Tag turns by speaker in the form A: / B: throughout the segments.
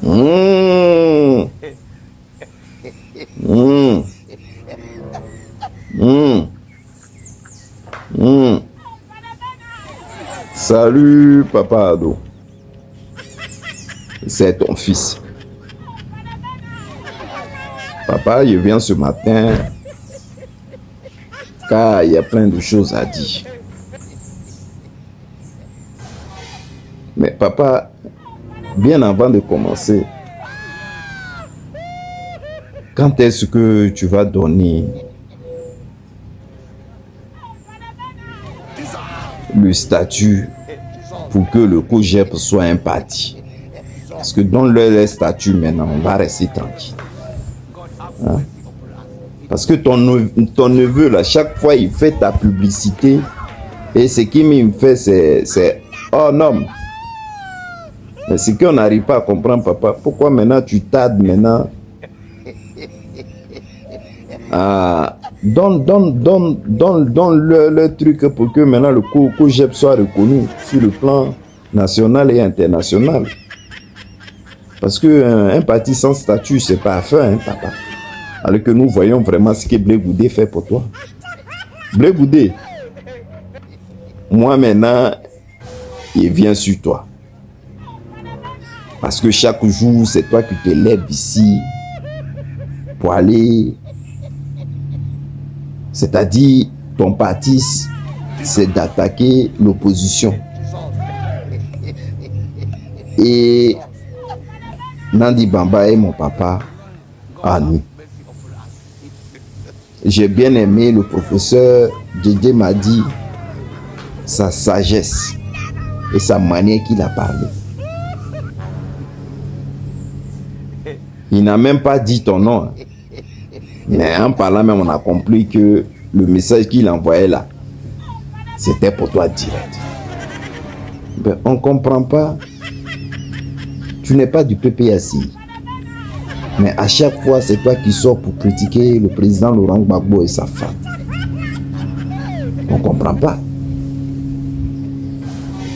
A: Mmh. Mmh. Mmh. Mmh. Salut, papa Ado. C'est ton fils. Papa, je viens ce matin car il y a plein de choses à dire. Mais papa, bien avant de commencer, quand est-ce que tu vas donner le statut pour que le COJEP soit un parti? Parce que dans le statut maintenant, on va rester tranquille. Hein? Parce que ton neveu, là, chaque fois, il fait ta publicité. Et ce qu'il me fait, c'est oh non. Mais c'est qu'on n'arrive pas à comprendre, papa. Pourquoi maintenant tu tardes maintenant? Donne le truc pour que maintenant le COJEP soit reconnu sur le plan national et international. Parce que un parti sans statut, c'est pas à faire, hein, papa. Alors que nous voyons vraiment ce que Blé Goudé fait pour toi. Blé Goudé, moi maintenant, il vient sur toi. Parce que chaque jour, c'est toi qui te lèves ici pour aller. C'est-à-dire, ton parti, c'est d'attaquer l'opposition. Et Nandi Bamba est mon papa à nous. J'ai bien aimé le professeur Djedje m'a dit sa sagesse et sa manière qu'il a parlé. Il n'a même pas dit ton nom. Mais en parlant même, on a compris que le message qu'il envoyait là, c'était pour toi direct. Ben, on ne comprend pas. Tu n'es pas du PPACI. Mais à chaque fois, c'est toi qui sors pour critiquer le président Laurent Gbagbo et sa femme. On ne comprend pas.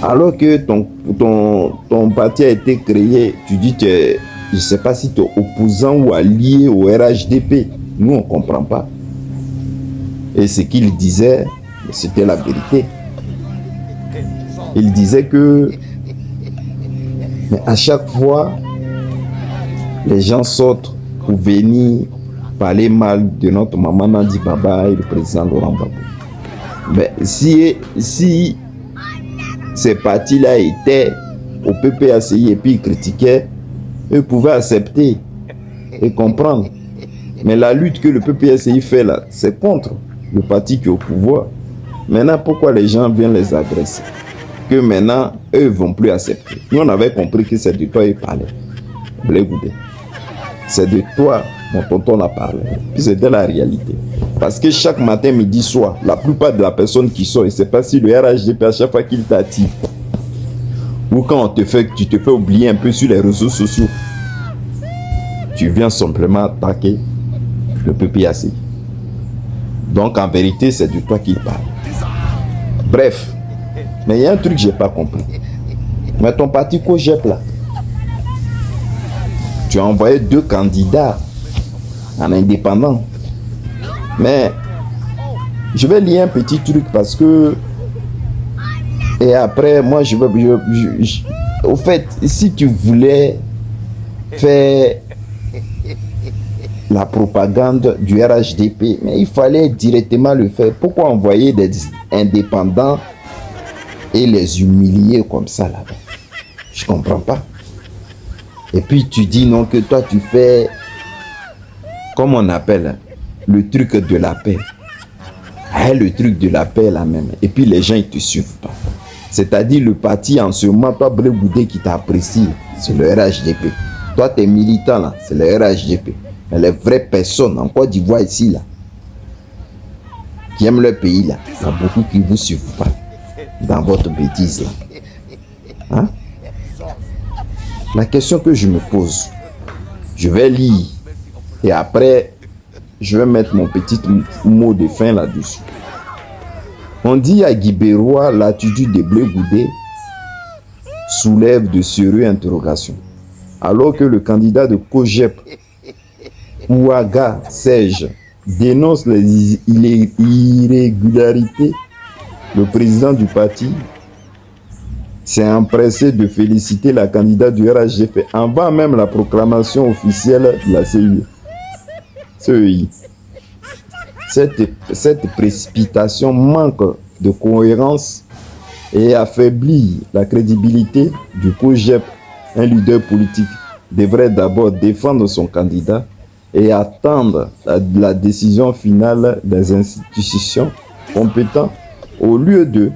A: Alors que ton parti a été créé, tu dis que je ne sais pas si tu es opposant ou allié au RHDP. Nous, on ne comprend pas. Et ce qu'il disait, c'était la vérité. Il disait que mais à chaque fois, les gens sortent pour venir parler mal de notre maman Nandi Baba et le président Laurent Gbagbo. Mais si ces partis-là étaient au PPACI et puis ils critiquaient, eux pouvaient accepter et comprendre. Mais la lutte que le PPACI fait là, c'est contre le parti qui est au pouvoir. Maintenant, pourquoi les gens viennent les agresser? Que maintenant, eux ne vont plus accepter. Nous, on avait compris que c'est de toi qu'ils parlaient. Blé Goudé. C'est de toi dont tonton a parlé. Puis c'était la réalité. Parce que chaque matin, midi, soir, la plupart de la personne qui sort, et c'est pas si le RHDP, à chaque fois qu'il t'active, ou quand tu te fais oublier un peu sur les réseaux sociaux, tu viens simplement attaquer le PPACI. Donc en vérité, c'est de toi qu'il parle. Bref, mais il y a un truc que je n'ai pas compris. Mais ton parti COJEP là, tu as envoyé 2 candidats en indépendant. Mais je vais lire un petit truc parce que et après moi au fait, si tu voulais faire la propagande du RHDP, mais il fallait directement le faire. Pourquoi envoyer des indépendants et les humilier comme ça là-bas? Je comprends pas. Et puis tu dis non que toi tu fais, comme on appelle, le truc de la paix. Ah, le truc de la paix là même. Et puis les gens ils te suivent pas. C'est-à-dire le parti en ce moment, toi Blé Goudé qui t'apprécie, c'est le RHDP. Toi tes militants là, c'est le RHDP. Mais les vraies personnes en Côte d'Ivoire ici là, qui aiment leur pays là, il y a beaucoup qui ne vous suivent pas dans votre bêtise là. Hein? La question que je me pose, je vais lire et après je vais mettre mon petit mot de fin là-dessus. On dit à Guibérois, l'attitude de Blé Goudé soulève de sérieuses interrogations. Alors que le candidat de COJEP, Ouaga Serge, dénonce les irrégularités, le président du parti s'est empressé de féliciter la candidate du RHDP avant même la proclamation officielle de la CEI. Cette précipitation manque de cohérence et affaiblit la crédibilité du COJEP. Un leader politique devrait d'abord défendre son candidat et attendre la décision finale des institutions compétentes au lieu de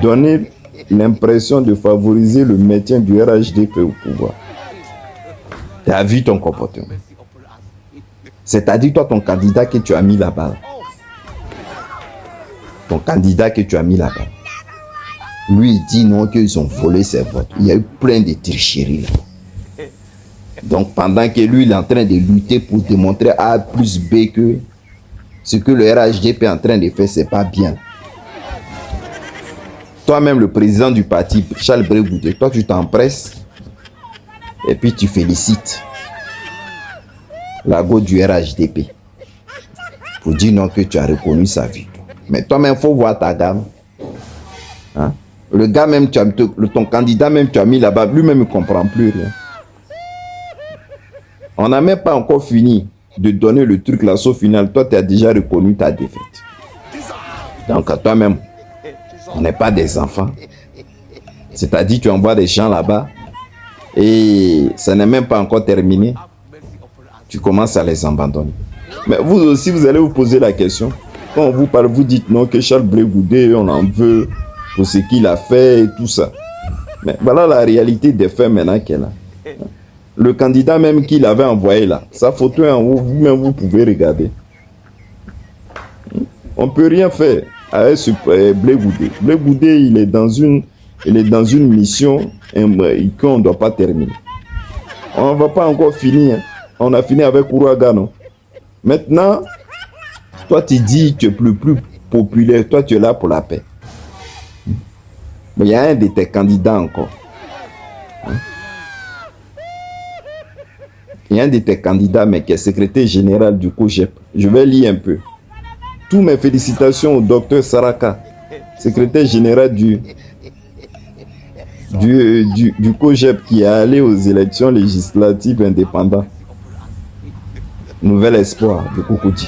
A: donner l'impression de favoriser le maintien du RHDP au pouvoir. Tu as vu ton comportement. C'est-à-dire toi, ton candidat que tu as mis là-bas. Ton candidat que tu as mis là-bas. Lui, il dit non, qu'ils ont volé ses votes. Il y a eu plein de tricheries là. Donc, pendant que lui, il est en train de lutter pour démontrer à A plus B que ce que le RHDP est en train de faire, c'est pas bien. Toi-même, le président du parti, Charles Brégoudé, toi, tu t'empresses et puis tu félicites la go du RHDP pour dire non que tu as reconnu sa vie. Mais toi-même, il faut voir ta gamme. Hein? Le gars même, ton candidat même, tu as mis là-bas, lui-même, il ne comprend plus rien. On n'a même pas encore fini de donner le truc, l'assaut final. Toi, tu as déjà reconnu ta défaite. Donc, à toi-même, on n'est pas des enfants. C'est-à-dire, tu envoies des gens là-bas et ça n'est même pas encore terminé. Tu commences à les abandonner. Mais vous aussi, vous allez vous poser la question. Quand on vous parle, vous dites non, que Charles Brégoudé, on en veut pour ce qu'il a fait et tout ça. Mais voilà la réalité des faits maintenant qu'elle a. Le candidat même qu'il avait envoyé là, sa photo est en haut, vous-même vous pouvez regarder. On ne peut rien faire avec ce Brégoudé. Brégoudé, il est dans une mission qu'on ne doit pas terminer. On ne va pas encore finir. On a fini avec Ouaga, non? Maintenant, toi tu dis que tu es plus populaire, toi tu es là pour la paix. Mais il y a un de tes candidats encore. Il y a un de tes candidats, mais qui est secrétaire général du COJEP. Je vais lire un peu. Toutes mes félicitations au docteur Saraka, secrétaire général du COJEP qui est allé aux élections législatives indépendantes. Nouvel espoir de Cocody.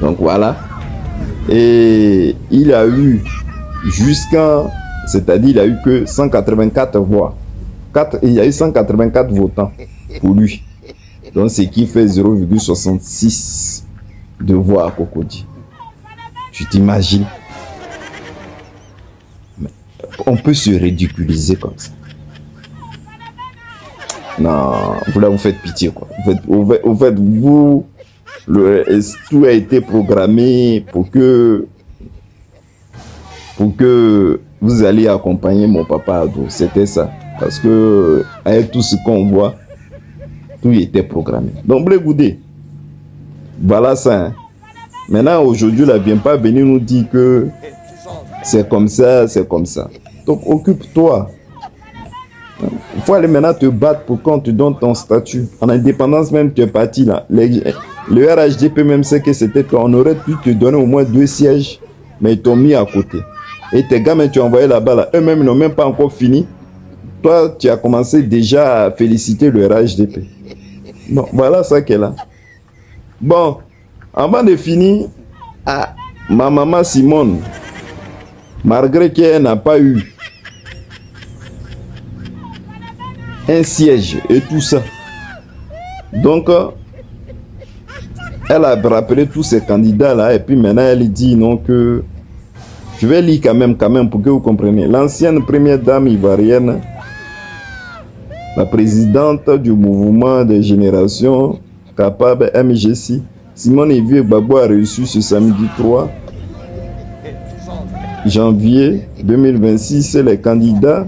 A: Donc voilà. Et il a eu c'est-à-dire il a eu que 184 voix. Il y a eu 184 votants pour lui. Donc ce qui fait 0,66 de voix à Cocody. Tu t'imagines? On peut se ridiculiser comme ça. Non, vous faites pitié quoi. Au fait, tout a été programmé pour que vous alliez accompagner mon papa Ado. C'était ça. Parce que avec tout ce qu'on voit, tout était programmé. Donc Brégoudé, voilà ça. Hein. Maintenant, aujourd'hui, là, viens pas venir nous dire que c'est comme ça, c'est comme ça. Donc occupe-toi. Il faut aller maintenant te battre pour qu'on te donne ton statut. En indépendance même, tu es parti là. Le RHDP même sait que c'était toi. On aurait pu te donner au moins 2 sièges, mais ils t'ont mis à côté. Et tes gars, tu as envoyé là-bas, là, eux-mêmes n'ont même pas encore fini. Toi, tu as commencé déjà à féliciter le RHDP. Bon, voilà ça qu'elle a. Bon, avant de finir, ma maman Simone, malgré qu'elle n'a pas eu un siège et tout ça. Donc, elle a rappelé tous ces candidats-là et puis maintenant elle dit non que... Je vais lire quand même pour que vous compreniez. L'ancienne première dame ivoirienne, la présidente du mouvement des générations capables MGC, Simone Evieu Gbagbo a reçu ce samedi 3 janvier 2026 les candidats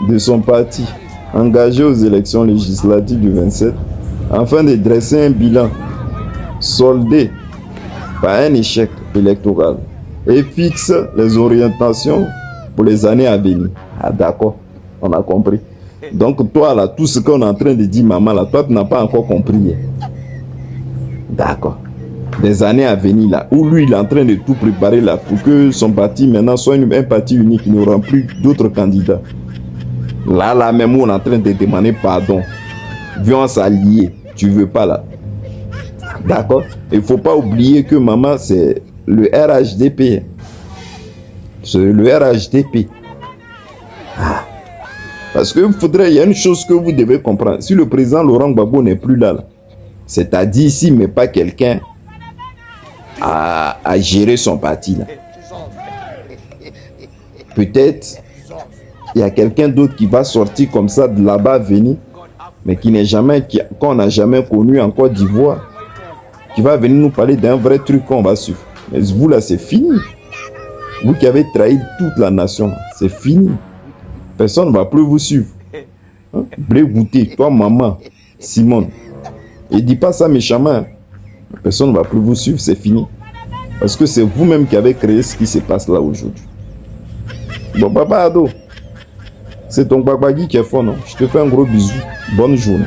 A: de son parti engagés aux élections législatives du 27 afin de dresser un bilan soldé par un échec électoral et fixe les orientations pour les années à venir. Ah d'accord, on a compris. Donc toi là, tout ce qu'on est en train de dire maman là, toi tu n'as pas encore compris. D'accord. Des années à venir là, où lui il est en train de tout préparer là pour que son parti maintenant soit un parti unique, il n'y aura plus d'autres candidats. Là même où on est en train de demander pardon. Viens s'allier, tu veux pas là. D'accord. Il ne faut pas oublier que maman c'est le RHDP. C'est le RHDP. Parce que il y a une chose que vous devez comprendre. Si le président Laurent Gbagbo n'est plus là, c'est-à-dire s'il ne met pas quelqu'un à gérer son parti là, peut-être il y a quelqu'un d'autre qui va sortir comme ça de là-bas venir, mais qu'on n'a jamais connu en Côte d'Ivoire, qui va venir nous parler d'un vrai truc qu'on va suivre. Mais vous là, c'est fini. Vous qui avez trahi toute la nation, c'est fini. Personne ne va plus vous suivre. Hein? Blé goûté, toi maman, Simone. Et dis pas ça méchamment. Personne ne va plus vous suivre, c'est fini. Parce que c'est vous-même qui avez créé ce qui se passe là aujourd'hui. Bon, papa Ado, c'est ton babagui qui est fort, non? Je te fais un gros bisou. Bonne journée.